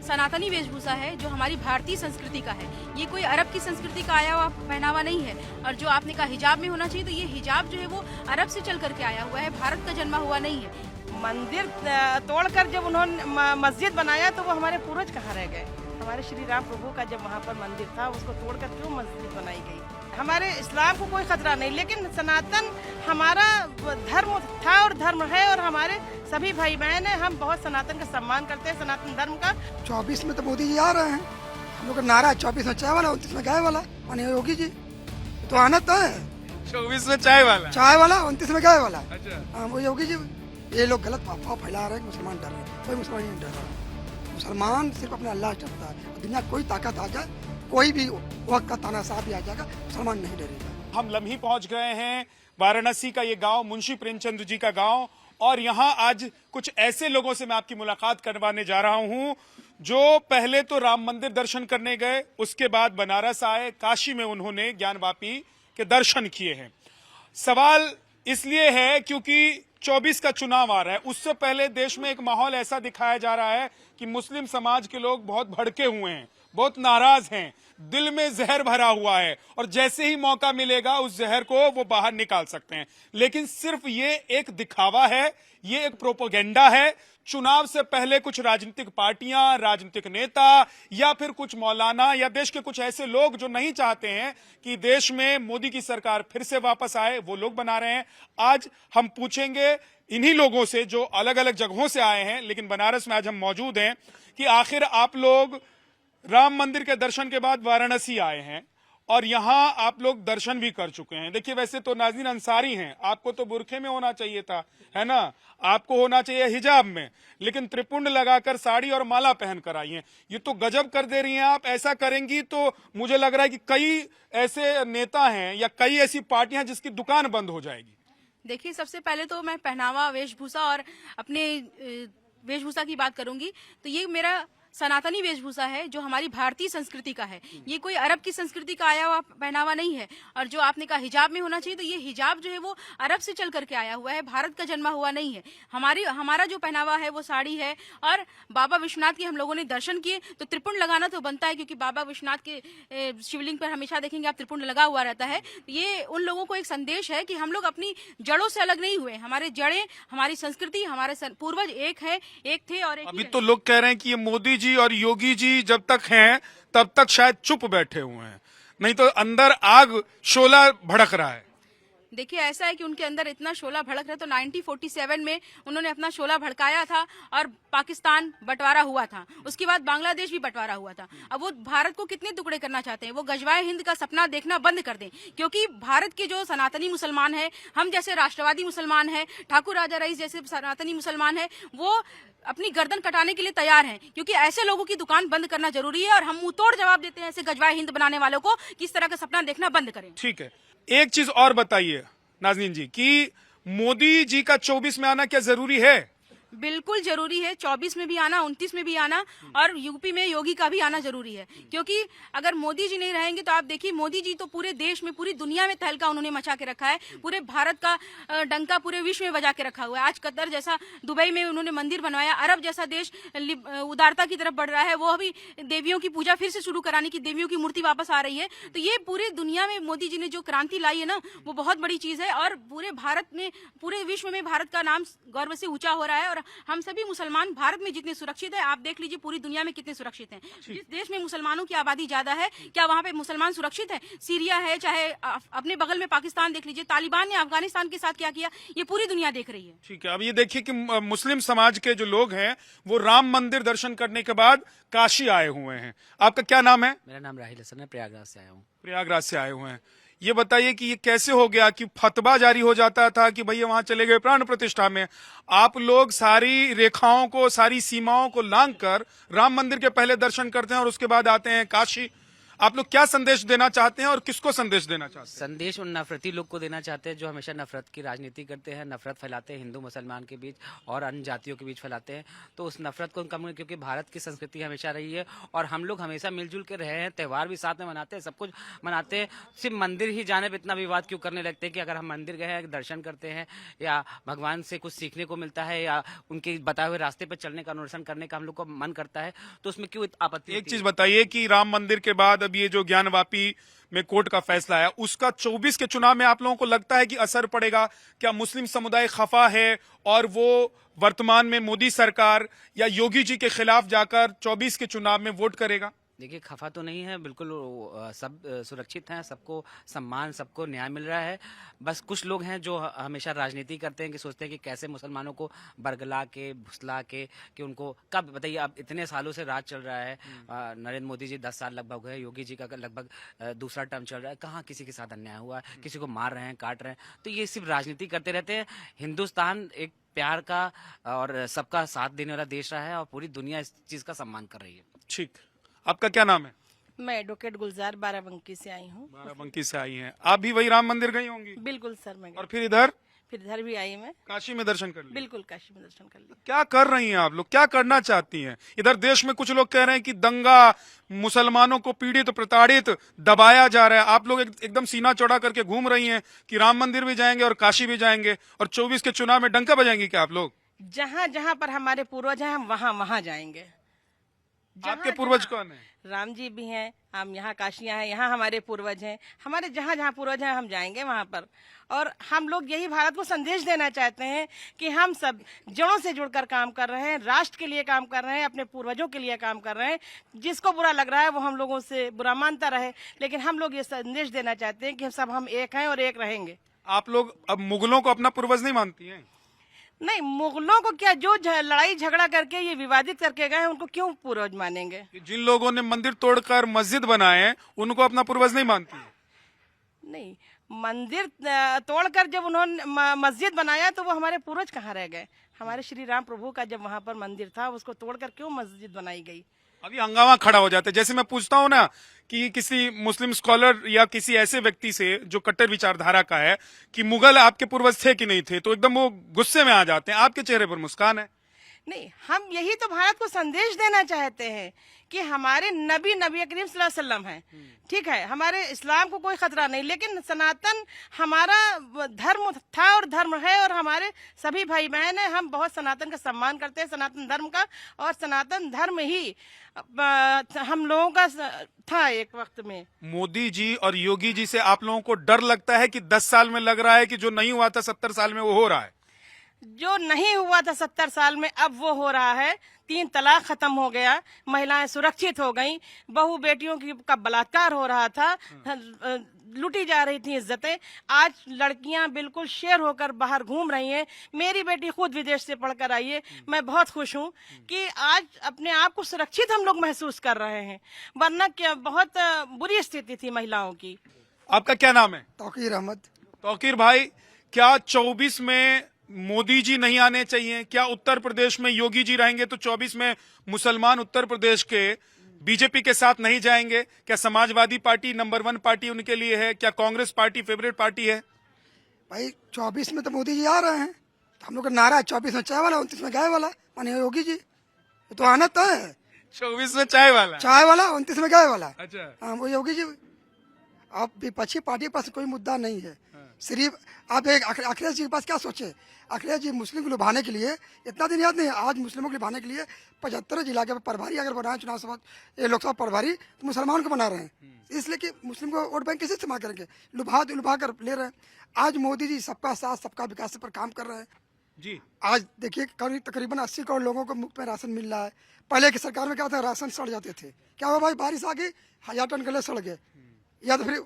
सनातनी वेशभूषा है जो हमारी भारतीय संस्कृति का है। ये कोई अरब की संस्कृति का आया हुआ पहनावा नहीं है। और जो आपने कहा हिजाब में होना चाहिए, तो ये हिजाब जो है वो अरब से चल करके आया हुआ है, भारत का जन्मा हुआ नहीं है। मंदिर तोड़कर जब उन्होंने मस्जिद बनाया तो वो हमारे पूर्वज कहाँ रह गए? हमारे श्री राम प्रभु का जब वहाँ पर मंदिर था, उसको तोड़कर क्यों मस्जिद बनाई गई? हमारे इस्लाम को कोई खतरा नहीं, लेकिन सनातन हमारा धर्म था और धर्म है, और हमारे सभी भाई बहन हैं। हम बहुत सनातन का सम्मान करते हैं, सनातन धर्म का। 24 में तो मोदी जी आ रहे हैं, हम लोग का नारा 24 में चाय वाला, 29 में गाय वाला, माननीय योगी जी तो आना तो है। 24 में चाय वाला, 29 में गाय वाला। अच्छा, हाँ, वो योगी जी। ये लोग गलत अफवाह फैला रहे हैं, मुसलमान डर रहे हैं। कोई मुसलमान नहीं डर रहा। मुसलमान सिर्फ अपने अल्लाह से डरता है। दुनिया कोई ताकत आ जाए, कोई भी वक्त का तानाशाह भी आ जाएगा, मुसलमान नहीं डरेगा। हम लम्ही पहुंच गए हैं वाराणसी का ये गांव, मुंशी प्रेमचंद जी का गांव, और यहाँ आज कुछ ऐसे लोगों से मैं आपकी मुलाकात करवाने जा रहा हूँ जो पहले तो राम मंदिर दर्शन करने गए, उसके बाद बनारस आए, काशी में उन्होंने ज्ञानवापी के दर्शन किए हैं। सवाल इसलिए है क्योंकि 24 का चुनाव आ रहा है। उससे पहले देश में एक माहौल ऐसा दिखाया जा रहा है कि मुस्लिम समाज के लोग बहुत भड़के हुए हैं, बहुत नाराज हैं, दिल में जहर भरा हुआ है, और जैसे ही मौका मिलेगा उस जहर को वो बाहर निकाल सकते हैं। लेकिन सिर्फ ये एक दिखावा है, ये एक प्रोपेगेंडा है। चुनाव से पहले कुछ राजनीतिक पार्टियां, राजनीतिक नेता या फिर कुछ मौलाना या देश के कुछ ऐसे लोग जो नहीं चाहते हैं कि देश में मोदी की सरकार फिर से वापस आए, वो लोग बना रहे हैं। आज हम पूछेंगे इन्हीं लोगों से जो अलग अलग जगहों से आए हैं, लेकिन बनारस में आज हम मौजूद हैं, कि आखिर आप लोग राम मंदिर के दर्शन के बाद वाराणसी आए हैं और यहां आप लोग दर्शन भी कर चुके हैं। देखिए, वैसे तो नाज़रीन अंसारी हैं, आपको तो बुरखे में होना चाहिए था, है ना, आपको होना चाहिए हिजाब में, लेकिन त्रिपुंड लगाकर साड़ी और माला पहन कर आई हैं। ये तो गजब कर दे रही हैं आप। ऐसा करेंगी तो मुझे लग रहा है कि कई ऐसे नेता हैं या कई ऐसी पार्टियां जिसकी दुकान बंद हो जाएगी। देखिए, सबसे पहले तो मैं पहनावा, वेशभूषा और अपने वेशभूषा की बात करूंगी, तो ये मेरा सनातनी वेशभूषा है जो हमारी भारतीय संस्कृति का है। ये कोई अरब की संस्कृति का आया हुआ पहनावा नहीं है। और जो आपने कहा हिजाब में होना चाहिए, तो ये हिजाब जो है वो अरब से चल करके आया हुआ है, भारत का जन्मा हुआ नहीं है। हमारा जो पहनावा है वो साड़ी है। और बाबा विश्वनाथ के हम लोगों ने दर्शन किए, तो त्रिपुंड लगाना तो बनता है, क्योंकि बाबा विश्वनाथ के शिवलिंग पर हमेशा देखेंगे आप त्रिपुंड लगा हुआ रहता है। ये उन लोगों को एक संदेश है कि हम लोग अपनी जड़ों से अलग नहीं हुए। हमारे जड़ें, हमारी संस्कृति, हमारे पूर्वज एक है, एक थे और एक अभी तो लोग कह रहे हैं कि ये मोदी जी और योगी जी जब तक हैं तब तक शायद चुप बैठे हुए हैं, नहीं तो अंदर आग शोला भड़क रहा है। देखिए, ऐसा है कि उनके अंदर इतना शोला भड़क रहा है। तो 1947 में उन्होंने अपना शोला भड़काया था और पाकिस्तान बंटवारा हुआ था, उसके बाद बांग्लादेश भी बंटवारा हुआ था। अब वो भारत को कितने टुकड़े करना चाहते हैं? वो गजवाए हिंद का सपना देखना बंद कर दें, क्योंकि भारत के जो सनातनी मुसलमान है, हम जैसे राष्ट्रवादी मुसलमान है, ठाकुर राजा रईस जैसे सनातनी मुसलमान है, वो अपनी गर्दन कटाने के लिए तैयार हैं, क्योंकि ऐसे लोगों की दुकान बंद करना जरूरी है। और हम मुंहतोड़ जवाब देते हैं ऐसे गजवाए हिंद बनाने वालों को कि इस तरह का सपना देखना बंद करें। ठीक है, एक चीज और बताइए नाज़रीन जी, कि मोदी जी का 24 में आना क्या जरूरी है? बिल्कुल जरूरी है। 24 में भी आना, 29 में भी आना, और यूपी में योगी का भी आना जरूरी है। क्योंकि अगर मोदी जी नहीं रहेंगे तो आप देखिए, मोदी जी तो पूरे देश में, पूरी दुनिया में तहलका उन्होंने मचा के रखा है। पूरे भारत का डंका पूरे विश्व में बजा के रखा हुआ है। आज कतर जैसा दुबई में उन्होंने मंदिर बनवाया। अरब जैसा देश उदारता की तरफ बढ़ रहा है, वो अभी देवियों की पूजा फिर से शुरू कराने की, देवियों की मूर्ति वापस आ रही है। तो ये पूरे दुनिया में मोदी जी ने जो क्रांति लाई है ना, वो बहुत बड़ी चीज है। और पूरे भारत में, पूरे विश्व में भारत का नाम गौरव से ऊंचा हो रहा है। और हम सभी मुसलमान भारत में जितने सुरक्षित है, आप देख लीजिए पूरी दुनिया में कितने सुरक्षित हैं। जिस देश में मुसलमानों की आबादी ज्यादा है, क्या वहां पे मुसलमान सुरक्षित है? सीरिया है, चाहे अपने बगल में पाकिस्तान देख लीजिए, तालिबान ने अफगानिस्तान के साथ क्या किया, ये पूरी दुनिया देख रही है। ठीक है, अब ये देखिए कि मुस्लिम समाज के जो लोग हैं वो राम मंदिर दर्शन करने के बाद काशी आए हुए हैं। आपका क्या नाम है? मेरा नाम राहिल हसन है, प्रयागराज से आया हूँ। प्रयागराज से आए हुए हैं। ये बताइए कि ये कैसे हो गया कि फतवा जारी हो जाता था कि भैया वहां चले गए प्राण प्रतिष्ठा में, आप लोग सारी रेखाओं को, सारी सीमाओं को लांघकर राम मंदिर के पहले दर्शन करते हैं और उसके बाद आते हैं काशी। आप लोग क्या संदेश देना चाहते हैं और किसको संदेश देना चाहते हैं? संदेश उन नफरती लोग को देना चाहते हैं जो हमेशा नफरत की राजनीति करते हैं, नफरत फैलाते हैं हिंदू मुसलमान के बीच और अन्य जातियों के बीच फैलाते हैं। तो उस नफरत को कम, क्योंकि भारत की संस्कृति हमेशा रही है और हम लोग हमेशा मिलजुल के रहे हैं, त्योहार भी साथ में मनाते हैं, सब कुछ मनाते हैं। सिर्फ मंदिर ही जाने पर इतना विवाद क्यों करने लगते हैं कि अगर हम मंदिर गए हैं, दर्शन करते हैं या भगवान से कुछ सीखने को मिलता है या उनके बताए हुए रास्ते पर चलने का अनुसरण करने का हम लोग को मन करता है, तो उसमें क्यों आपत्ति? एक चीज बताइए कि राम मंदिर के बाद अब ये जो ज्ञानवापी में कोर्ट का फैसला है, उसका 24 के चुनाव में आप लोगों को लगता है कि असर पड़ेगा? क्या मुस्लिम समुदाय खफा है और वो वर्तमान में मोदी सरकार या योगी जी के खिलाफ जाकर 24 के चुनाव में वोट करेगा? देखिए, खफा तो नहीं है, बिल्कुल सब सुरक्षित हैं, सबको सम्मान, सबको न्याय मिल रहा है। बस कुछ लोग हैं जो हमेशा राजनीति करते हैं कि सोचते हैं कि कैसे मुसलमानों को बरगला के, भुसला के, कि उनको कब बताइए, अब इतने सालों से राज चल रहा है, नरेंद्र मोदी जी 10 साल लगभग हुए, योगी जी का लगभग दूसरा टर्म चल रहा है, कहाँ किसी के साथ अन्याय हुआ, किसी को मार रहे हैं, काट रहे हैं? तो ये सिर्फ राजनीति करते रहते हैं। हिंदुस्तान एक प्यार का और सबका साथ देने वाला देश रहा है और पूरी दुनिया इस चीज का सम्मान कर रही है। ठीक, आपका क्या नाम है? मैं एडवोकेट गुलजार बाराबंकी से आई हूँ। बाराबंकी से आई हैं आप भी? वही राम मंदिर गई होंगी? बिल्कुल सर, मैं और फिर इधर फिर इधर भी आई मैं, काशी में दर्शन कर लिया? बिल्कुल काशी में दर्शन कर लिया। क्या कर रही हैं आप लोग, क्या करना चाहती हैं? इधर देश में कुछ लोग कह रहे हैं कि दंगा, मुसलमानों को पीड़ित, प्रताड़ित, दबाया जा रहा है। आप लोग एकदम सीना चौड़ा करके घूम रही हैं कि राम मंदिर भी जाएंगे और काशी भी जाएंगे और 24 के चुनाव में डंका बजाएंगी क्या आप लोग? जहाँ जहाँ पर हमारे पूर्वज हैं हम वहाँ वहाँ जाएंगे। आपके पूर्वज कौन है? राम जी भी हैं, हम यहाँ काशियाँ हैं, यहाँ हमारे पूर्वज हैं। हमारे जहाँ जहाँ पूर्वज हैं हम जाएंगे वहाँ पर। और हम लोग यही भारत को संदेश देना चाहते हैं कि हम सब जड़ों से जुड़कर काम कर रहे हैं, राष्ट्र के लिए काम कर रहे हैं, अपने पूर्वजों के लिए काम कर रहे हैं। जिसको बुरा लग रहा है वो हम लोगों से बुरा मानता रहे, लेकिन हम लोग ये संदेश देना चाहते हैं कि सब हम एक हैं और एक रहेंगे। आप लोग अब मुगलों को अपना पूर्वज नहीं मानती हैं? नहीं, मुगलों को क्या, जो लड़ाई झगड़ा करके ये विवादित करके गए उनको क्यों पूर्वज मानेंगे? जिन लोगों ने मंदिर तोड़कर मस्जिद बनाए उनको अपना पूर्वज नहीं मानती है? नहीं, मंदिर तोड़कर जब उन्होंने मस्जिद बनाया तो वो हमारे पूर्वज कहाँ रह गए? हमारे श्री राम प्रभु का जब वहाँ पर मंदिर था उसको तोड़कर क्यों मस्जिद बनाई गई? अभी हंगामा खड़ा हो जाता है। जैसे मैं पूछता हूं ना कि किसी मुस्लिम स्कॉलर या किसी ऐसे व्यक्ति से जो कट्टर विचारधारा का है कि मुगल आपके पूर्वज थे कि नहीं थे, तो एकदम वो गुस्से में आ जाते हैं। आपके चेहरे पर मुस्कान है। नहीं, हम यही तो भारत को संदेश देना चाहते हैं कि हमारे नबी करीम सल्लल्लाहु अलैहि वसल्लम हैं, ठीक है, हमारे इस्लाम को कोई खतरा नहीं, लेकिन सनातन हमारा धर्म था और धर्म है और हमारे सभी भाई बहन हैं। हम बहुत सनातन का सम्मान करते हैं, सनातन धर्म का, और सनातन धर्म ही हम लोगों का था एक वक्त में। मोदी जी और योगी जी से आप लोगों को डर लगता है कि 10 साल में लग रहा है कि जो नहीं हुआ था 70 साल में वो हो रहा है? जो नहीं हुआ था 70 साल में अब वो हो रहा है। 3 तलाक खत्म हो गया, महिलाएं सुरक्षित हो गईं, बहू बेटियों का बलात्कार हो रहा था, लूटी जा रही थी इज्जतें। आज लड़कियां बिल्कुल शेर होकर बाहर घूम रही हैं। मेरी बेटी खुद विदेश से पढ़कर आई है, मैं बहुत खुश हूं कि आज अपने आप को सुरक्षित हम लोग महसूस कर रहे हैं, वरना क्या बहुत बुरी स्थिति थी महिलाओं की। आपका क्या नाम है? तौकीर अहमद। तौकीर भाई, क्या 24 में मोदी जी नहीं आने चाहिए? क्या उत्तर प्रदेश में योगी जी रहेंगे तो 24 में मुसलमान उत्तर प्रदेश के बीजेपी के साथ नहीं जाएंगे? क्या समाजवादी पार्टी नंबर 1 पार्टी उनके लिए है? क्या कांग्रेस पार्टी फेवरेट पार्टी है? भाई 24 में तो मोदी जी आ रहे हैं, तो हम लोग का नारा है 24 में चाय वाला, 29 में गाय वाला, माने योगी जी। ये तो आना तय है। 24 में चाय वाला, चाय वाला, 29 में गाय वाला। अच्छा, हाँ, वो योगी जी। आप विपक्षी पार्टी के पास कोई मुद्दा नहीं है, सिर्फ आप एक अखिलेश जी के पास क्या सोचे? अखिलेश जी मुस्लिम को लुभाने के लिए, इतना दिन याद नहीं, आज मुस्लिमों को लुभाने के लिए 75 जिला के प्रभारी अगर बनाए चुनाव सभा, ये लोकसभा प्रभारी, तो मुसलमान को बना रहे हैं, इसलिए कि मुस्लिम को वोट बैंक कैसे इस्तेमाल करेंगे? लुभा कर ले रहे हैं। आज मोदी जी सबका साथ सबका विकास पर काम कर रहे हैं जी। आज देखिए तकरीबन 80 करोड़ लोगों को मुफ्त में राशन मिल रहा है। पहले की सरकार में क्या था, राशन सड़ जाते थे, क्या हुआ भाई, बारिश आ गई 1000 टन गले सड़ गए, या तो फिर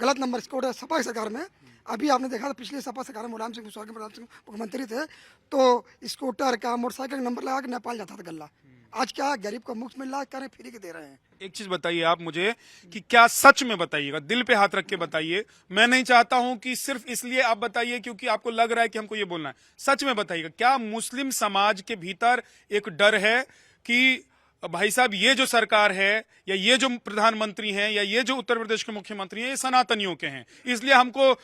गलत नंबर स्कोर है। सपा की सरकार में अभी आपने देखा था, पिछले सपा सरकार में मुलायम सिंह मुख्यमंत्री थे, तो स्कूटर का, मोटरसाइकिल का नंबर लगा के नेपाल जाता था गल्ला। आज क्या, गरीब को मुफ्त मिल रहा है, करें फ्री के दे रहे हैं। एक चीज बताइए आप मुझे कि क्या सच में बताइएगा, दिल पे हाथ रख के बताइए। मैं नहीं चाहता हूं कि सिर्फ इसलिए आप बताइए क्योंकि आपको लग रहा है कि हमको ये बोलना है। सच में बताइएगा, क्या मुस्लिम समाज के भीतर एक डर है कि भाई साहब ये जो सरकार है या ये जो प्रधानमंत्री हैं या ये जो उत्तर प्रदेश के मुख्यमंत्री हैं, ये सनातनियों के हैं, इसलिए हमको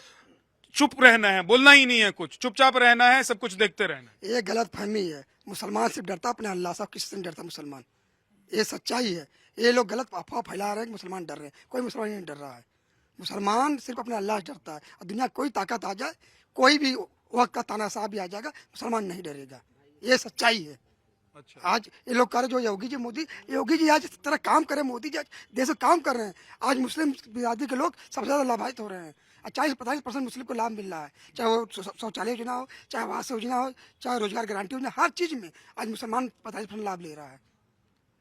चुप रहना है, बोलना ही नहीं है, कुछ चुपचाप रहना है, सब कुछ देखते रहना है। ये गलत फहमी है। मुसलमान सिर्फ डरता अपने अल्लाह से, किसी से नहीं डरता मुसलमान। ये सच्चाई है। ये लोग गलत अफवाह फैला रहे हैं कि मुसलमान डर रहे हैं। कोई मुसलमान नहीं डर रहा है। मुसलमान सिर्फ अपने अल्लाह से डरता है। और दुनिया कोई ताकत आ जाए, कोई भी वक्त का तानाशाह भी आ जाएगा, मुसलमान नहीं डरेगा। ये सच्चाई है। अच्छा, आज ये लोग कर जो योगी जी आज इस तरह काम करे, मोदी जी आज देश में काम कर रहे हैं। आज मुस्लिम बिरादरी के लोग सबसे ज्यादा लाभान्वित हो रहे हैं। 40-45% मुस्लिम को लाभ मिल रहा है, चाहे वो शौचालय योजना हो, चाहे आवास योजना हो, चाहे रोजगार गारंटी योजना, हर चीज में आज मुसलमान 45% लाभ ले रहा है।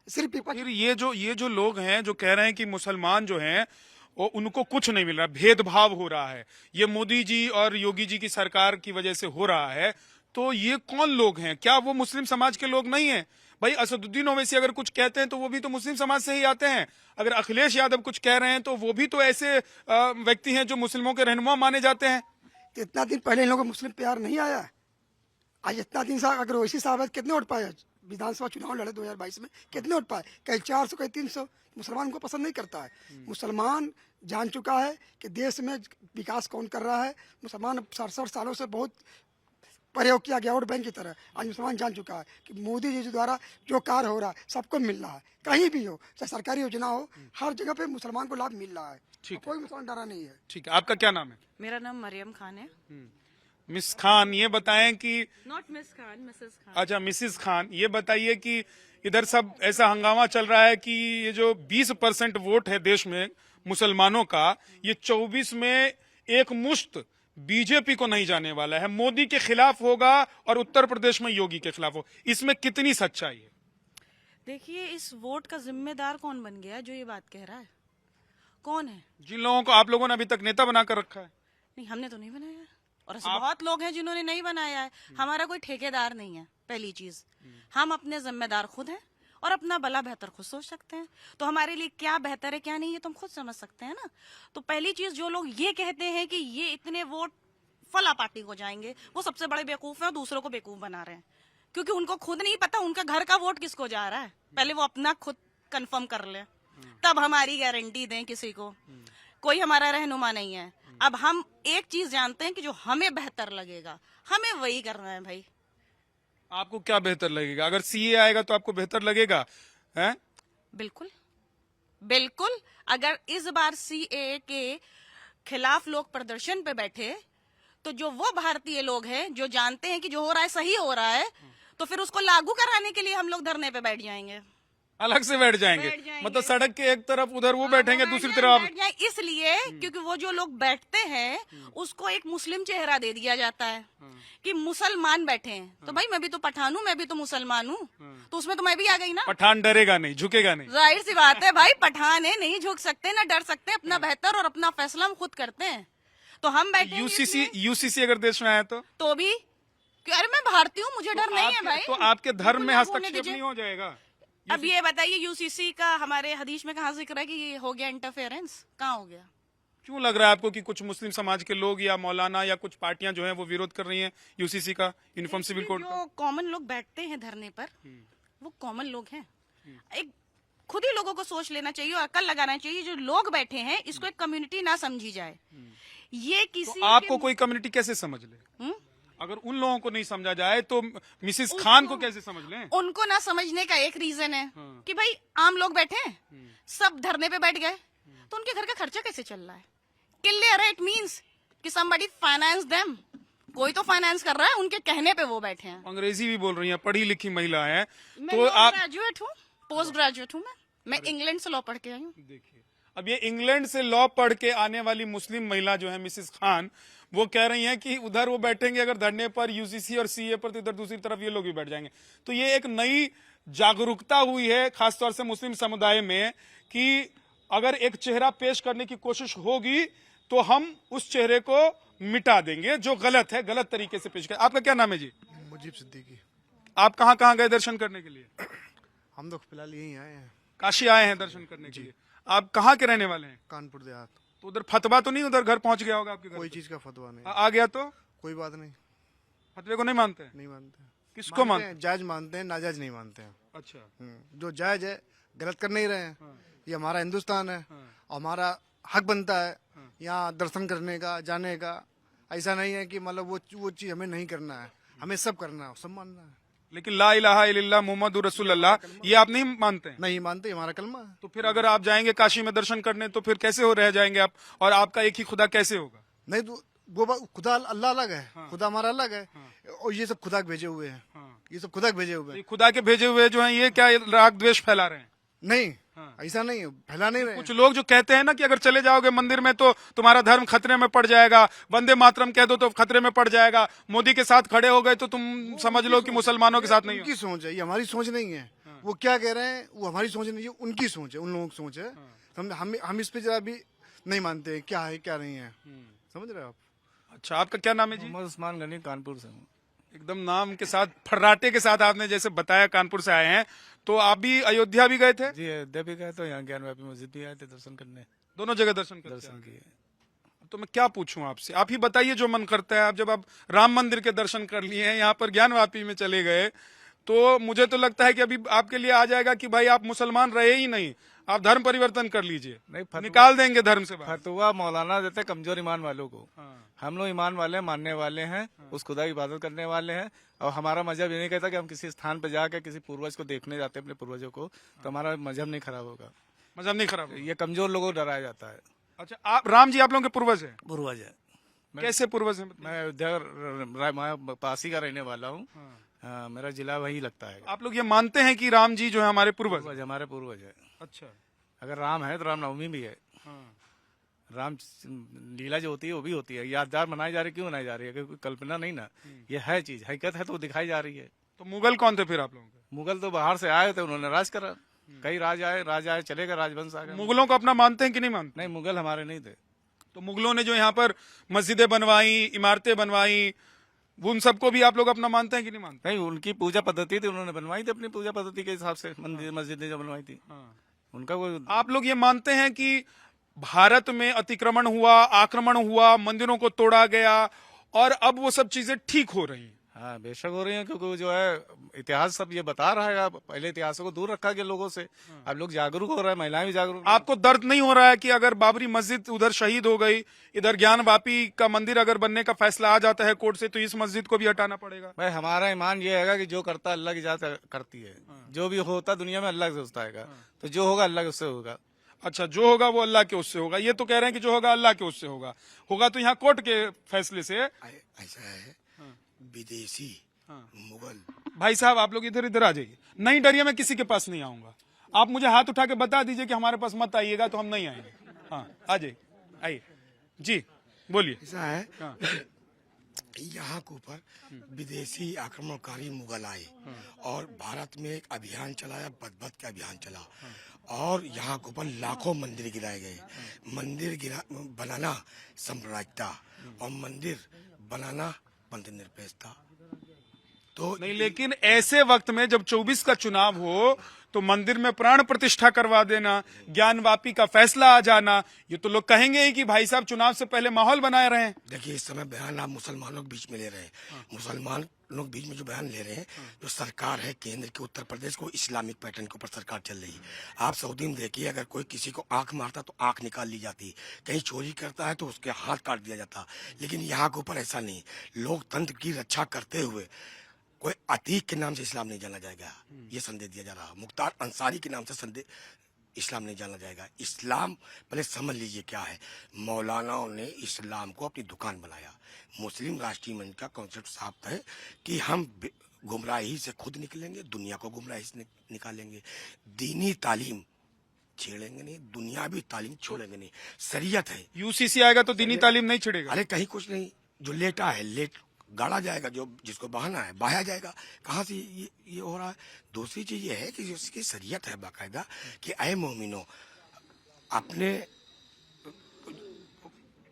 सिर्फ फिर ये जो लोग हैं जो कह रहे हैं कि मुसलमान जो हैं वो उनको कुछ नहीं मिल रहा, भेदभाव हो रहा है, ये मोदी जी और योगी जी की सरकार की वजह से हो रहा है, तो ये कौन लोग हैं? क्या वो मुस्लिम समाज के लोग नहीं हैं? भाई असदुद्दीन ओवैसी अगर कुछ कहते हैं तो वो भी तो मुस्लिम समाज से ही आते हैं। अगर अखिलेश यादव कुछ कह रहे हैं तो वो भी तो ऐसे व्यक्ति हैं जो मुस्लिमों के रहनुमा माने जाते हैं। तो इतना दिन पहले इन लोगों को मुस्लिम प्यार नहीं आया। आज इतना दिन से अगर ओवैसी साहब कितने वोट पाए? विधानसभा चुनाव लड़े 2022 में, कितने वोट पाए? कहीं 400, कहीं 300। मुसलमान उनको पसंद नहीं करता है। मुसलमान जान चुका है कि देश में विकास कौन कर रहा है। मुसलमान 67 सालों से बहुत प्रयोग किया गया वोट बैंक की तरह। आज मुसलमान जान चुका है कि मोदी जी द्वारा जो कार्य हो रहा है सबको मिल रहा है, कहीं भी हो, चाहे सरकारी योजना हो, हर जगह पे मुसलमान को लाभ मिल रहा है। ठीक है। कोई मुसलमान डरा नहीं है। ठीक है, आपका क्या नाम है? मेरा नाम मरियम खान है। मिस खान, ये बताएं कि not miss Khan, Mrs Khan. अच्छा मिसिस खान, ये बताइए कि इधर सब ऐसा हंगामा चल रहा है कि ये जो 20% वोट है देश में मुसलमानों का, ये 24 में एक मुश्त बीजेपी को नहीं जाने वाला है, मोदी के खिलाफ होगा और उत्तर प्रदेश में योगी के खिलाफ हो। इसमें कितनी सच्चाई है? देखिए, इस वोट का जिम्मेदार कौन बन गया जो ये बात कह रहा है? कौन है? जिन लोगों को आप लोगों ने अभी तक नेता बनाकर रखा है। नहीं, हमने तो नहीं बनाया। और ऐसे बहुत लोग हैं जिन्होंने नहीं बनाया है। हमारा कोई ठेकेदार नहीं है। पहली चीज, हम अपने जिम्मेदार खुद हैं और अपना भला बेहतर खुद सोच सकते हैं। तो हमारे लिए क्या बेहतर है क्या नहीं, ये तो हम खुद समझ सकते हैं ना। तो पहली चीज, जो लोग ये कहते हैं कि ये इतने वोट फला पार्टी को जाएंगे, वो सबसे बड़े बेवकूफ हैं और दूसरों को बेवकूफ बना रहे हैं। क्योंकि उनको खुद नहीं पता उनका घर का वोट किसको जा रहा है। पहले वो अपना खुद कंफर्म कर ले, तब हमारी गारंटी दें किसी को। कोई हमारा रहनुमा नहीं है। अब हम एक चीज जानते हैं कि जो हमें बेहतर लगेगा, हमें वही करना है भाई। आपको क्या बेहतर लगेगा? अगर सीए आएगा तो आपको बेहतर लगेगा? हैं? बिल्कुल बिल्कुल। अगर इस बार सीए के खिलाफ लोग प्रदर्शन पे बैठे, तो जो वो भारतीय लोग हैं जो जानते हैं कि जो हो रहा है सही हो रहा है, तो फिर उसको लागू कराने के लिए हम लोग धरने पे बैठ जाएंगे। अलग से बैठ जाएंगे? मतलब सड़क के एक तरफ उधर वो बैठेंगे, दूसरी तरफ आप। बैठ जाए, इसलिए क्योंकि वो जो लोग बैठते हैं उसको एक मुस्लिम चेहरा दे दिया जाता है कि मुसलमान बैठे हैं। तो भाई मैं भी तो पठान हूँ, मैं भी तो मुसलमान हूँ, तो उसमें तो मैं भी आ गई ना। पठान डरेगा नहीं, झुकेगा नहीं। जाहिर सी बात है भाई, पठान है, नहीं झुक सकते ना डर सकते। अपना बेहतर और अपना फैसला हम खुद करते हैं। तो हम बैठे यूसीसी अगर देश में आया तो भी अरे मैं भारतीय हूँ, मुझे डर नहीं है भाई। तो आपके धर्म में हस्तक्षेप नहीं हो जाएगा? अब ये बताइए, यूसीसी का हमारे हदीस में कहाँ जिक्र है कि ये हो गया इंटरफेरेंस? कहाँ हो गया? क्यों लग रहा है आपको कि कुछ मुस्लिम समाज के लोग या मौलाना या कुछ पार्टियां जो हैं वो विरोध कर रही हैं यूसीसी का, यूनिफॉर्म सिविल कोड का? जो कॉमन लोग बैठते हैं धरने पर, वो कॉमन लोग हैं। एक खुद ही लोगों को सोच लेना चाहिए और अकल लगाना चाहिए। जो लोग बैठे हैं इसको एक कम्युनिटी ना समझी जाए। ये किसी तो आपको कोई कम्युनिटी कैसे समझ ले? अगर उन लोगों को नहीं समझा जाए तो मिसिस खान को कैसे समझ लें? उनको ना समझने का एक रीजन है कि भाई आम लोग बैठे हैं, सब धरने पे बैठ गए, तो उनके घर का खर्चा कैसे चल रहा है? क्लियर है, इट मींस कि somebody finance them। कोई तो फाइनेंस कर रहा है, उनके कहने पे वो बैठे हैं। अंग्रेजी भी बोल रही हैं, पढ़ी लिखी महिला है। तो आप ग्रेजुएट हूँ, पोस्ट ग्रेजुएट हूँ। मैं इंग्लैंड से लॉ पढ़ के आई हूँ। देखिए, अब ये इंग्लैंड से लॉ पढ़ के आने वाली मुस्लिम महिला जो है मिसिस खान, वो कह रही हैं कि उधर वो बैठेंगे अगर धरने पर यूसीसी और सीए पर, तो इधर दूसरी तरफ ये लोग भी बैठ जाएंगे। तो ये एक नई जागरूकता हुई है खासतौर से मुस्लिम समुदाय में कि अगर एक चेहरा पेश करने की कोशिश होगी तो हम उस चेहरे को मिटा देंगे जो गलत है, गलत तरीके से पेश कर। आपका क्या नाम है जी? मुजीब सिद्दीकी। आप कहाँ गए दर्शन करने के लिए? हम तो फिलहाल यहीं आए हैं, काशी आए हैं दर्शन करने के लिए। आप कहाँ के रहने वाले हैं? कानपुर देहात। तो उधर फतवा तो नहीं, उधर घर पहुंच गया होगा आपके घर? कोई चीज का फतवा नहीं। आ गया तो कोई बात नहीं। फतवे को नहीं मानते हैं? नहीं मानते। किसको मानते हैं? जायज मानते हैं, नाजायज नहीं मानते हैं। अच्छा। जो जायज है गलत कर नहीं रहे हैं। ये हमारा हिंदुस्तान है और हमारा हक बनता है यहाँ दर्शन करने का, जाने का। ऐसा नहीं है कि मतलब वो चीज हमें नहीं करना है, हमें सब करना है, सब मानना है। लेकिन ला इलाहा इल्लल्लाह मुहम्मदुर रसूलुल्लाह ये आप नहीं मानते हैं? नहीं मानते, हमारा कलमा है। तो फिर अगर आप जाएंगे काशी में दर्शन करने तो फिर कैसे हो रह जाएंगे आप, और आपका एक ही खुदा कैसे होगा? नहीं तो खुदा अल्लाह अलग है, खुदा हमारा अलग है और ये सब खुदा के भेजे हुए हैं। ये सब खुदा के भेजे हुए ये हैं। खुदा के भेजे हुए जो हैं ये क्या राग द्वेष फैला रहे हैं? नहीं, ऐसा नहीं है, फैला नहीं रहे। कुछ लोग जो कहते हैं ना कि अगर चले जाओगे मंदिर में तो तुम्हारा धर्म खतरे में पड़ जाएगा, वंदे मातरम कह दो तो खतरे में पड़ जाएगा, मोदी के साथ खड़े हो गए तो तुम समझ लो कि मुसलमानों के साथ नहीं हो। उनकी सोच है, ये हमारी सोच नहीं है। वो क्या कह रहे हैं वो हमारी सोच नहीं है, उनकी सोच है, उन लोगों की सोच है। हम इस पे जरा भी नहीं मानते हैं क्या है क्या नहीं है। समझ रहे हो आप? अच्छा, आपका क्या नाम है जी? मोहम्मद उस्मान गनी, कानपुर से हूँ। एकदम नाम के साथ फर्राटे के साथ आपने जैसे बताया कानपुर से आए हैं, तो आप भी अयोध्या भी गए थे? जी अयोध्या भी गए तो यहाँ ज्ञानवापी मस्जिद भी आए थे दर्शन करने। दोनों जगह दर्शन करके दर्शन आए। किए। तो मैं क्या पूछूं आपसे, आप ही बताइए जो मन करता है। आप जब आप राम मंदिर के दर्शन कर लिए हैं, यहाँ पर ज्ञानवापी में चले गए, तो मुझे तो लगता है कि अभी आपके लिए आ जाएगा कि भाई आप मुसलमान रहे ही नहीं, आप धर्म परिवर्तन कर लीजिए, नहीं, निकाल देंगे धर्म से बाहर। फतवा मौलाना देते कमजोर ईमान वालों को। हाँ। हम लोग ईमान वाले हैं, मानने वाले हैं, उस खुदा की इबादत करने वाले हैं। और हमारा मजहब ये नहीं कहता कि हम किसी स्थान पर जाकर किसी पूर्वज को देखने जाते हैं, अपने पूर्वजों को, तो हमारा मजहब नहीं खराब होगा। मजहब नहीं खराब होगा। ये कमजोर लोगों को डराया जाता है। अच्छा, आप राम जी आप लोगों के पूर्वज हैं? पूर्वज है। कैसे पूर्वज हैं? मैं अयोध्या पासी का रहने वाला हूँ। हाँ, मेरा जिला वही लगता है। आप लोग ये मानते हैं कि राम जी जो है हमारे पूर्वज हैं? पूर्वज हमारे पूर्वज है। अच्छा। अगर राम है तो रामनवमी भी है। हाँ। राम लीला जो होती है वो भी होती है। यादगार मनाई जा रही है, क्यों मनाई जा रही है? क्योंकि कल्पना नहीं ना, ये है चीज, हकीकत है तो वो दिखाई जा रही है। तो मुगल कौन थे फिर आप लोगों के? मुगल तो बाहर से आए थे, उन्होंने राज करा। कई राज आए चले गए, राजवंश आ गए। मुगलों को अपना मानते हैं कि नहीं मानते? नहीं, मुगल हमारे नहीं थे। तो मुगलों ने जो यहाँ पर मस्जिदें बनवाई, इमारतें बनवाई, उन सबको भी आप लोग अपना मानते हैं कि नहीं मानते? नहीं, उनकी पूजा पद्धति थी, उन्होंने बनवाई थी अपनी पूजा पद्धति के हिसाब से। मंदिर मस्जिदें जो बनवाई थी उनका वो। आप लोग ये मानते हैं कि भारत में अतिक्रमण हुआ, आक्रमण हुआ, मंदिरों को तोड़ा गया और अब वो सब चीजें ठीक हो रही हैं? हाँ, बेशक हो रही है, क्योंकि वो जो है इतिहास सब ये बता रहा है। पहले इतिहासों को दूर रखा गया लोगों से, अब लोग जागरूक हो रहे हैं, महिलाएं भी जागरूक। आपको दर्द नहीं हो रहा है कि अगर बाबरी मस्जिद उधर शहीद हो गई, इधर ज्ञानवापी का मंदिर अगर बनने का फैसला आ जाता है कोर्ट से, तो इस मस्जिद को भी हटाना पड़ेगा? भाई, हमारा ईमान ये है कि जो करता अल्लाह की इजाजत करती है। जो भी होता दुनिया में अल्लाह से होता है, तो जो होगा अल्लाह के उससे होगा। अच्छा, जो होगा वो अल्लाह के उससे होगा। ये तो कह रहे हैं कि जो होगा अल्लाह के उससे होगा। होगा तो यहाँ कोर्ट के फैसले से। ऐसा है, विदेशी मुगल। भाई साहब, आप लोग इधर इधर आ जाइए। नहीं डरिए, मैं किसी के पास नहीं आऊंगा। आप मुझे हाथ उठा के बता दीजिए कि हमारे पास मत आइएगा, तो हम नहीं आएंगे। हाँ, आ जाइए, आइए जी, बोलिए। ऐसा है, हाँ। यहाँ के ऊपर विदेशी आक्रमणकारी मुगल आए और भारत में एक अभियान चलाया, बदबद का अभियान चला और यहाँ के ऊपर लाखों मंदिर गिराए गए। मंदिर बनाना साम्राज्यता और मंदिर बनाना बंद निरपेक्षता। तो नहीं, लेकिन ऐसे वक्त में जब 24 का चुनाव हो तो मंदिर में प्राण प्रतिष्ठा करवा देना, ज्ञानवापी का फैसला आ जाना, ये तो लोग कहेंगे ही कि भाई साहब चुनाव से पहले माहौल बनाए रहे हैं। देखिए, इस समय बयान आप मुसलमानों के बीच में ले रहे हैं। मुसलमान लोग बीच में जो बयान ले रहे हैं, जो सरकार है केंद्र की, उत्तर प्रदेश को इस्लामिक पैटर्न के ऊपर सरकार चल रही है। आप सऊदी में देखिए, अगर कोई किसी को आंख मारता तो आंख निकाल ली जाती, कहीं चोरी करता है तो उसके हाथ काट दिया जाता। लेकिन यहाँ के ऊपर ऐसा नहीं। लोकतंत्र की रक्षा करते हुए कोई अतीक के नाम से इस्लाम नहीं जाना जाएगा, ये संदेश दिया जा रहा। मुख्तार अंसारी के नाम से संदेश इस्लाम नहीं जाना जाएगा। इस्लाम पहले समझ लीजिए क्या है। मौलानाओं ने इस्लाम को अपनी दुकान बनाया। मुस्लिम राष्ट्रीय मंच का कॉन्सेप्ट साफ है कि हम गुमराही से खुद निकलेंगे, दुनिया को गुमराही से निकालेंगे। दीनी तालीम छेड़ेंगे नहीं, दुनियावी तालीम छोड़ेंगे नहीं। शरीयत है। यूसीसी आएगा तो दीनी तालीम नहीं छिड़ेगा? अरे कहीं कुछ नहीं, जो लेटा है लेट गाड़ा जाएगा, जो जिसको बहाना है बहाया जाएगा। कहाँ से ये हो रहा है? दूसरी चीज ये है कि उसकी शरीयत है बाकायदा कि ऐ मोमिनो, अपने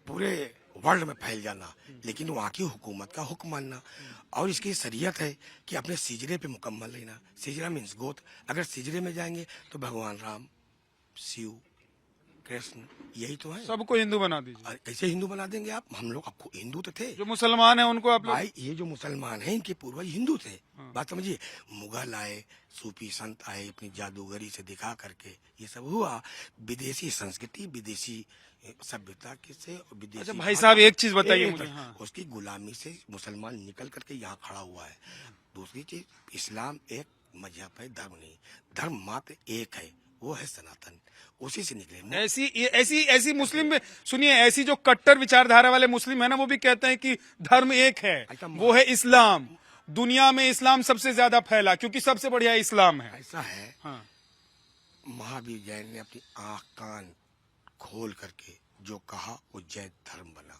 पूरे वर्ल्ड में फैल जाना, लेकिन वहाँ की हुकूमत का हुक्म मानना। और इसकी शरीयत है कि अपने सिजरे पे मुकम्मल रहना। सिजरा मीन्स गोद। अगर सिजरे में जाएंगे तो भगवान राम, शिव, कृष्ण, यही तो है। सबको हिंदू बना दीजिए। और कैसे हिंदू बना देंगे आप? हम लोग आपको हिंदू तो थे जो मुसलमान है उनको आप लोग भाई, ये जो मुसलमान हैं इनके पूर्वज हिंदू थे। बात समझिए, मुगल आए, सूफी संत आए, अपनी जादूगरी से दिखा करके ये सब हुआ। विदेशी संस्कृति, विदेशी सभ्यता के से, विदेशी अच्छा भाई साहब, एक चीज बताइए मुझे। हाँ। उसकी गुलामी से मुसलमान निकल करके यहाँ खड़ा हुआ है। दूसरी चीज, इस्लाम एक मजहब है, धर्म नहीं। धर्म मात्र एक है, वो है सनातन, उसी से निकले। ऐसी मुस्लिम में सुनिए, ऐसी जो कट्टर विचारधारा वाले मुस्लिम है ना, वो भी कहते हैं कि धर्म एक है, वो है इस्लाम। दुनिया में इस्लाम सबसे ज्यादा फैला क्योंकि सबसे बढ़िया इस्लाम है। ऐसा है। हाँ। महावीर जैन ने अपनी आंख कान खोल करके जो कहा वो जैन धर्म बना।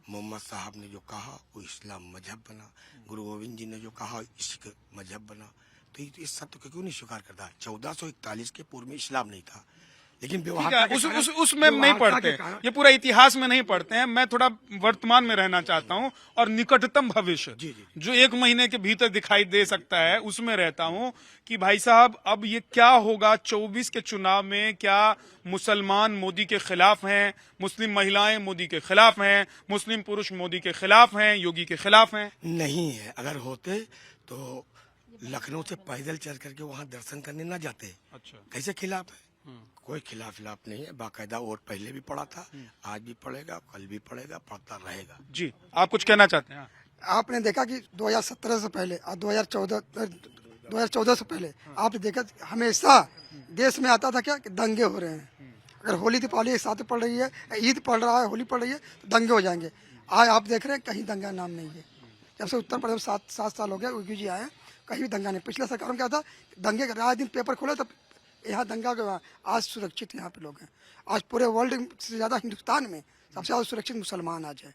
मोहम्मद साहब ने जो कहा वो इस्लाम मजहब बना। गुरु गोविंद जी ने जो कहा इश्क मजहब बना। तो इस सत्य को क्यों नहीं स्वीकार करता? 1441 के पूर्व में इस्लाम नहीं था, लेकिन उसमें नहीं पढ़ते, ये पूरा इतिहास में नहीं पढ़ते हैं। मैं थोड़ा वर्तमान में रहना चाहता हूँ और निकटतम भविष्य जो 1 महीने के भीतर दिखाई दे सकता है उसमें रहता हूँ कि भाई साहब अब ये क्या होगा 24 के चुनाव में। क्या मुसलमान मोदी के खिलाफ हैं, मुस्लिम महिलाएं मोदी के खिलाफ हैं, मुस्लिम पुरुष मोदी के खिलाफ हैं, योगी के खिलाफ हैं? नहीं है। अगर होते तो लखनऊ से पैदल चल करके वहाँ दर्शन करने ना जाते। अच्छा, कैसे खिलाफ है? कोई खिलाफ नहीं है। बाकायदा वोट पहले भी पड़ा था, आज भी पड़ेगा, कल भी पड़ेगा, पड़ता रहेगा। जी आप कुछ कहना चाहते हैं? आपने देखा कि 2017 से पहले और 2014 से पहले आपने देखा हमेशा देश में आता था क्या कि दंगे हो रहे हैं। अगर होली दीपावली एक साथ पड़ रही है, ईद पड़ रहा है, होली पड़ रही है तो दंगे हो जाएंगे। आज आप देख रहे हैं कहीं दंगा नाम नहीं है। जब से उत्तर प्रदेश 7 साल हो गया योगी जी आए, कहीं भी दंगा नहीं। पिछले सरकार में क्या था, दंगे का रात दिन पेपर खोले तो यहाँ दंगा के। आज सुरक्षित यहाँ पे लोग हैं। आज पूरे वर्ल्ड से ज्यादा हिंदुस्तान में सबसे ज्यादा सुरक्षित मुसलमान आज है।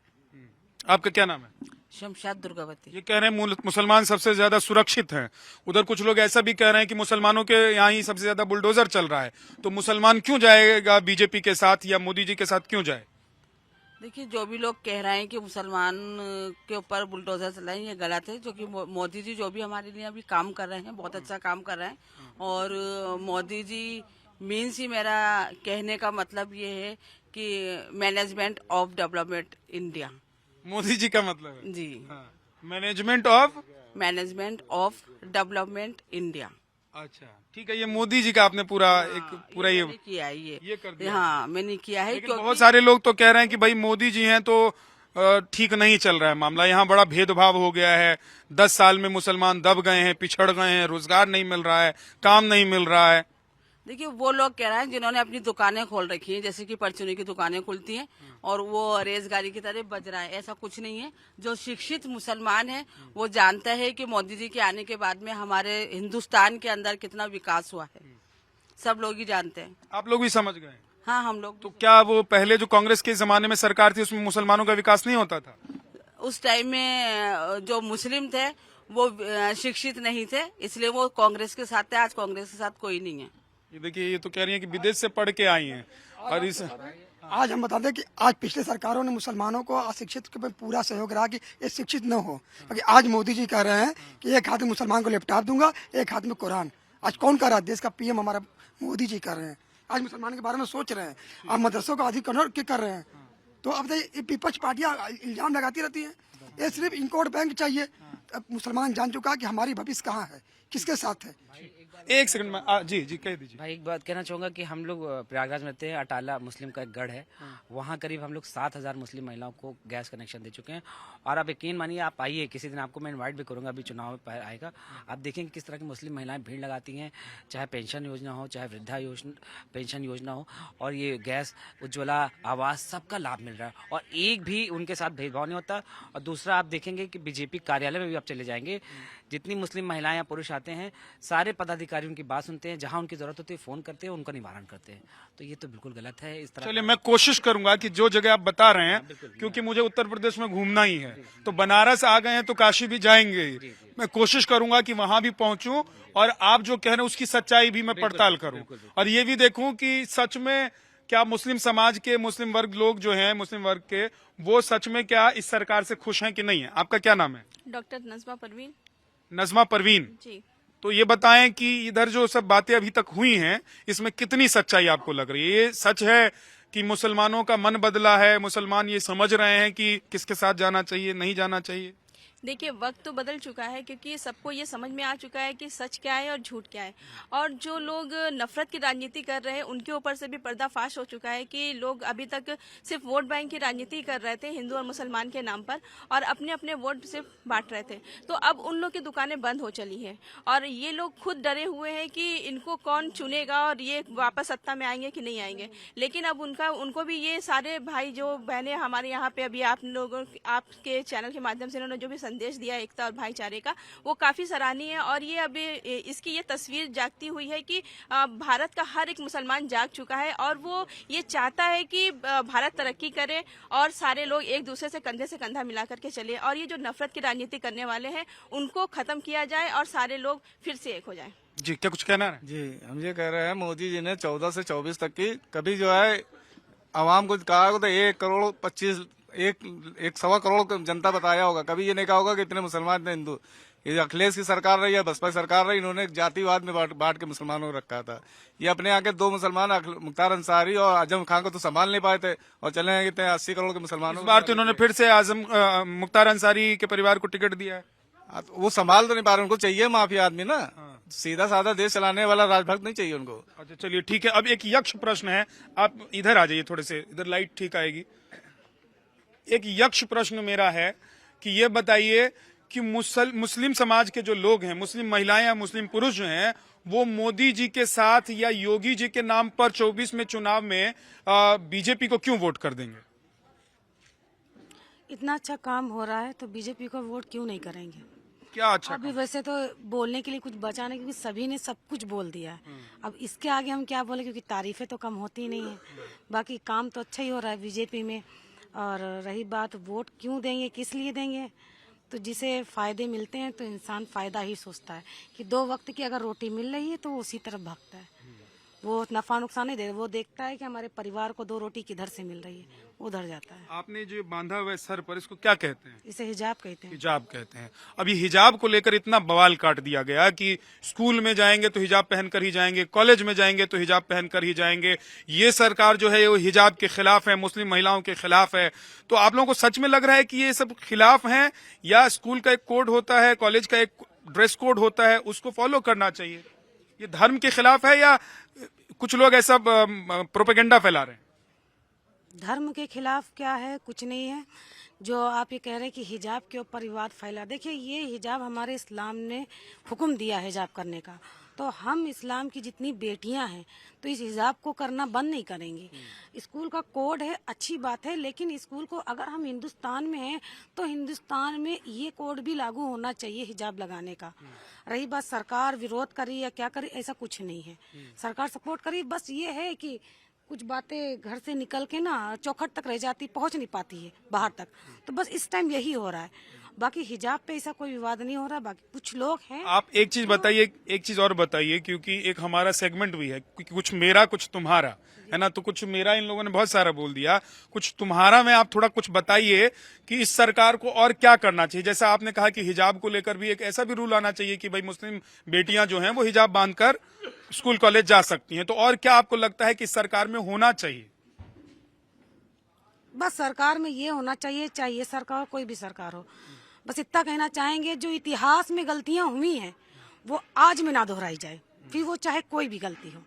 आपका क्या नाम है? शमशाद दुर्गावती। ये कह रहे हैं मुसलमान सबसे ज्यादा सुरक्षित हैं। उधर कुछ लोग ऐसा भी कह रहे हैं कि मुसलमानों के यहाँ ही सबसे ज्यादा बुलडोजर चल रहा है। तो मुसलमान क्यों जाएगा बीजेपी के साथ या मोदी जी के साथ क्यों जाए? देखिए, जो भी लोग कह रहे हैं कि मुसलमान के ऊपर बुलडोजर चलाएं, ये गलत है। क्योंकि मोदी जी जो भी हमारे लिए अभी काम कर रहे हैं, बहुत अच्छा काम कर रहे हैं। और मोदी जी मीन्स ही मेरा कहने का मतलब ये है कि management of development India. Modi ji का मतलब है जी, मैनेजमेंट ऑफ डेवलपमेंट इंडिया। अच्छा ठीक है, ये मोदी जी का आपने पूरा पूरा ये किया है। ये कर दिया। हाँ, मैंने किया है। लेकिन बहुत सारे लोग तो कह रहे हैं कि भाई मोदी जी हैं तो ठीक नहीं चल रहा है मामला। यहाँ बड़ा भेदभाव हो गया है। 10 साल में मुसलमान दब गए हैं, पिछड़ गए हैं, रोजगार नहीं मिल रहा है, काम नहीं मिल रहा है। देखिए, वो लोग कह रहे हैं जिन्होंने अपनी दुकानें खोल रखी हैं, जैसे कि परचूनी की दुकानें खुलती हैं और वो रेजगारी की तरह बज रहा है। ऐसा कुछ नहीं है। जो शिक्षित मुसलमान है वो जानता है कि मोदी जी के आने के बाद में हमारे हिंदुस्तान के अंदर कितना विकास हुआ है। सब लोग ही जानते हैं। आप लोग भी समझ गए? हाँ, हम लोग। तो क्या वो पहले जो कांग्रेस के जमाने में सरकार थी उसमें मुसलमानों का विकास नहीं होता था? उस टाइम में जो मुस्लिम थे वो शिक्षित नहीं थे, इसलिए वो कांग्रेस के साथ थे। आज कांग्रेस के साथ कोई नहीं है। ये देखिए, ये तो कह रही है कि विदेश से पढ़ के आई हैं और इस आज हम बता दें कि आज पिछले सरकारों ने मुसलमानों को अशिक्षित के पूरा सहयोग रहा कि ये शिक्षित न हो। क्योंकि आज मोदी जी कह रहे हैं कि एक हाथ में मुसलमान को लैपटॉप दूंगा, एक हाथ में कुरान। आज कौन कर रहा है? देश का पीएम हमारा मोदी जी कर रहे हैं। आज मुसलमान के बारे में सोच रहे हैं। आप मदरसों का अधिकरण कर रहे हैं। तो अब ये विपक्ष पार्टियां इल्जाम लगाती रहती हैं। ये सिर्फ इनको वोट बैंक चाहिए। अब मुसलमान जान चुका है कि हमारी भविष्य कहाँ है, किसके साथ है। एक सेकंड में जी कह दीजिए। भाई एक बात कहना चाहूंगा कि हम लोग प्रयागराज में रहते हैं। अटाला मुस्लिम का एक गढ़ है, वहाँ करीब हम लोग 7,000 मुस्लिम महिलाओं को गैस कनेक्शन दे चुके हैं। और आप यकीन मानिए, आप आइए किसी दिन, आपको मैं इनवाइट भी करूंगा। अभी चुनाव आएगा, आप देखेंगे किस तरह की मुस्लिम महिलाएं भीड़ लगाती हैं, चाहे पेंशन योजना हो, चाहे वृद्धा पेंशन योजना हो, और ये गैस उज्ज्वला आवास सबका लाभ मिल रहा है और एक भी उनके साथ भेदभाव नहीं होता। और दूसरा, आप देखेंगे कि बीजेपी कार्यालय में भी आप चले जाएंगे, जितनी मुस्लिम महिलाएं या पुरुष आते हैं, सारे पदाधिकारी उनकी बात सुनते हैं, जहां उनकी जरूरत होती है फोन करते हैं, उनका निवारण करते हैं। तो ये तो बिल्कुल गलत है। इस तरह चलिए, मैं कोशिश करूंगा कि जो जगह आप बता रहे हैं, क्योंकि मुझे उत्तर प्रदेश में घूमना ही है, तो बनारस आ गए हैं तो काशी भी जाएंगे। मैं कोशिश करूंगा कि वहां भी पहुंचूं और आप जो कह रहे हैं उसकी सच्चाई भी मैं पड़ताल करूं और ये भी देखूं कि सच में क्या मुस्लिम समाज के, मुस्लिम वर्ग लोग जो हैं, मुस्लिम वर्ग के, वो सच में क्या इस सरकार से खुश हैं कि नहीं है। आपका क्या नाम है? डॉक्टर नज़मा परवीन। नज़मा परवीन जी। तो ये बताएं कि इधर जो सब बातें अभी तक हुई हैं इसमें कितनी सच्चाई आपको लग रही है? ये सच है कि मुसलमानों का मन बदला है, मुसलमान ये समझ रहे हैं कि किसके साथ जाना चाहिए, नहीं जाना चाहिए? देखिए, वक्त तो बदल चुका है क्योंकि सबको ये समझ में आ चुका है कि सच क्या है और झूठ क्या है। और जो लोग नफरत की राजनीति कर रहे हैं उनके ऊपर से भी पर्दाफाश हो चुका है कि लोग अभी तक सिर्फ वोट बैंक की राजनीति कर रहे थे हिंदू और मुसलमान के नाम पर, और अपने अपने वोट सिर्फ बांट रहे थे। तो अब उन लोग की दुकानें बंद हो चली हैं और ये लोग खुद डरे हुए हैं कि इनको कौन चुनेगा और ये वापस सत्ता में आएंगे कि नहीं आएंगे। लेकिन अब उनको भी ये सारे भाई जो बहनें हमारे यहाँ पे अभी आप लोगों आपके चैनल के माध्यम से इन्होंने जो भी संदेश दिया एकता और भाईचारे का, वो काफी सराहनीय है। और ये अभी इसकी ये तस्वीर जागती हुई है कि भारत का हर एक मुसलमान जाग चुका है और वो ये चाहता है कि भारत तरक्की करे और सारे लोग एक दूसरे से कंधा मिला करके चले, और ये जो नफरत की राजनीति करने वाले हैं उनको खत्म किया जाए और सारे लोग फिर से एक हो जाए। जी, क्या कुछ कहना है? जी, हम ये कह रहे हैं मोदी जी ने 14 से 24 तक की कभी जो है आवाम को कहा तो 1,25,1,25 जनता बताया होगा, कभी ये नहीं कहा होगा कि इतने मुसलमान इतने हिंदू। ये अखिलेश की सरकार रही है, बसपा की सरकार रही, इन्होंने जातिवाद में बांट के मुसलमानों को रखा था। ये अपने यहाँ के 2 मुसलमान मुख्तार अंसारी और आजम खान को तो संभाल नहीं पाए थे और चले हैं कितने 80 करोड़ के मुसलमानों। इस बार तो इन्होंने फिर से मुख्तार अंसारी के परिवार को टिकट दिया है। वो संभाल तो नहीं पा रहे, उनको चाहिए माफिया आदमी ना, सीधा साधा देश चलाने वाला राजभक्त नहीं चाहिए उनको। अच्छा, चलिए ठीक है। अब एक यक्ष प्रश्न है, आप इधर आ जाइए, थोड़े से इधर लाइट ठीक आएगी। एक यक्ष प्रश्न मेरा है कि ये बताइए कि मुस्लिम समाज के जो लोग हैं, मुस्लिम महिलाएं या मुस्लिम पुरुष जो हैं, वो मोदी जी के साथ या योगी जी के नाम पर 24 में चुनाव में बीजेपी को क्यों वोट कर देंगे? इतना अच्छा काम हो रहा है तो बीजेपी को वोट क्यों नहीं करेंगे? क्या अच्छा अभी वैसे तो बोलने के लिए कुछ बचा नहीं, क्योंकि सभी ने सब कुछ बोल दिया है। अब इसके आगे हम क्या बोले, क्योंकि तारीफें तो कम होती ही नहीं है। बाकी काम तो अच्छा ही हो रहा है बीजेपी में। और रही बात वोट क्यों देंगे, किस लिए देंगे, तो जिसे फायदे मिलते हैं तो इंसान फायदा ही सोचता है कि 2 वक्त की अगर रोटी मिल रही है तो वो उसी तरफ भागता है। वो नफा नुकसान नहीं दे, वो देखता है कि हमारे परिवार को 2 रोटी किधर से मिल रही है, उधर जाता है। आपने जो बांधा हुआ है सर पर, इसको क्या कहते हैं? इसे हिजाब कहते हैं। हिजाब कहते हैं। अभी हिजाब को लेकर इतना बवाल काट दिया गया कि स्कूल में जाएंगे तो हिजाब पहनकर ही जाएंगे, कॉलेज में जाएंगे तो हिजाब पहनकर ही जाएंगे। ये सरकार जो है वो हिजाब के खिलाफ है, मुस्लिम महिलाओं के खिलाफ है। तो आप लोगों को सच में लग रहा है कि ये सब खिलाफ हैं, या स्कूल का एक कोड होता है, कॉलेज का एक ड्रेस कोड होता है, उसको फॉलो करना चाहिए? ये धर्म के खिलाफ है या कुछ लोग ऐसा प्रोपेगेंडा फैला रहे हैं? धर्म के खिलाफ क्या है, कुछ नहीं है। जो आप ये कह रहे हैं कि हिजाब के ऊपर विवाद फैला, देखिए ये हिजाब हमारे इस्लाम ने हुक्म दिया है हिजाब करने का, तो हम इस्लाम की जितनी बेटियां हैं तो इस हिजाब को करना बंद नहीं करेंगे। स्कूल का कोड है, अच्छी बात है, लेकिन स्कूल को अगर हम हिंदुस्तान में हैं तो हिंदुस्तान में ये कोड भी लागू होना चाहिए हिजाब लगाने का। रही बात सरकार विरोध करी या क्या करी, ऐसा कुछ नहीं है। सरकार सपोर्ट करी, बस ये है कि कुछ बातें घर से निकल के ना चौखट तक रह जाती, पहुंच नहीं पाती है बाहर तक, तो बस इस टाइम यही हो रहा है। बाकी हिजाब पे ऐसा कोई विवाद नहीं हो रहा। बाकी कुछ लोग हैं। आप एक चीज बताइए, एक चीज और बताइए, क्योंकि एक हमारा सेगमेंट भी है, क्योंकि कुछ मेरा कुछ तुम्हारा है ना, तो कुछ मेरा इन लोगों ने बहुत सारा बोल दिया, कुछ तुम्हारा में आप थोड़ा कुछ बताइए कि इस सरकार को और क्या करना चाहिए। जैसा आपने कहा कि हिजाब को लेकर भी एक ऐसा भी रूल आना चाहिए कि भाई मुस्लिम बेटियां जो हैं वो हिजाब बांधकर स्कूल कॉलेज जा सकती हैं, तो और क्या आपको लगता है कि इस सरकार में होना चाहिए? बस सरकार में ये होना चाहिए, चाहे ये सरकार कोई भी सरकार हो, बस इतना कहना चाहेंगे जो इतिहास में गलतियां हुई हैं वो आज में ना दोहराई जाए, फिर वो चाहे कोई भी गलती हो,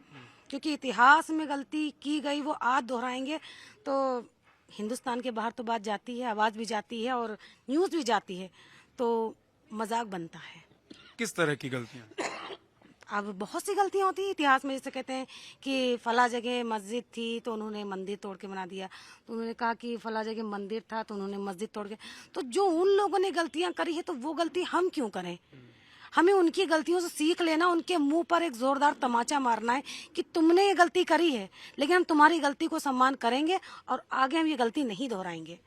क्योंकि इतिहास में गलती की गई वो आज दोहराएंगे तो हिंदुस्तान के बाहर तो बात जाती है, आवाज भी जाती है और न्यूज भी जाती है, तो मजाक बनता है। किस तरह की गलतियां? अब बहुत सी गलतियां होती हैं इतिहास में, जैसे कहते हैं कि फला जगह मस्जिद थी तो उन्होंने मंदिर तोड़ के बना दिया, तो उन्होंने कहा कि फला जगह मंदिर था तो उन्होंने मस्जिद तोड़ के, तो जो उन लोगों ने गलतियां करी है तो वो गलती हम क्यों करें? हमें उनकी गलतियों से सीख लेना, उनके मुंह पर एक जोरदार तमाचा मारना है कि तुमने ये गलती करी है, लेकिन हम तुम्हारी गलती को सम्मान करेंगे और आगे हम ये गलती नहीं दोहराएंगे।